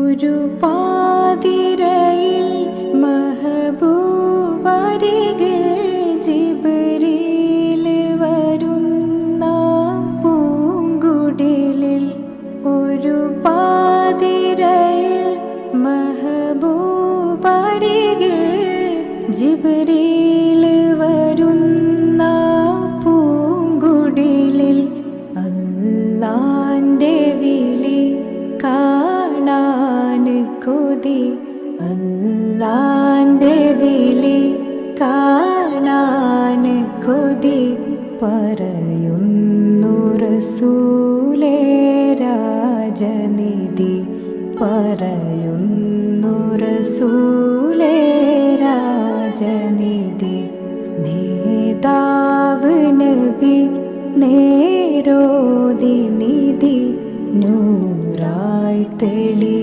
ഒരു പാതിരയിൽ മഹബൂബരികിൽ ജിബ്രീൽ വരുന്ന പൂങ്കുടിലിൽ. ഒരു പാതിരയിൽ മഹബൂബരികിൽ ജിബ്രീൽ വരുന്ന പൂങ്കുടിലിൽ. അല്ലാന്റെ വിളി കാണാൻ കൊതി, അല്ലാന്റെ വിളി കാണാൻ കൊതി. പറയുന്നു റസൂലേ രാജനിധി, പറയുന്നു റസൂലേ രാജനിധി. നേതാവ് നബി നേരോതി നിധി, നൂറായി തെളി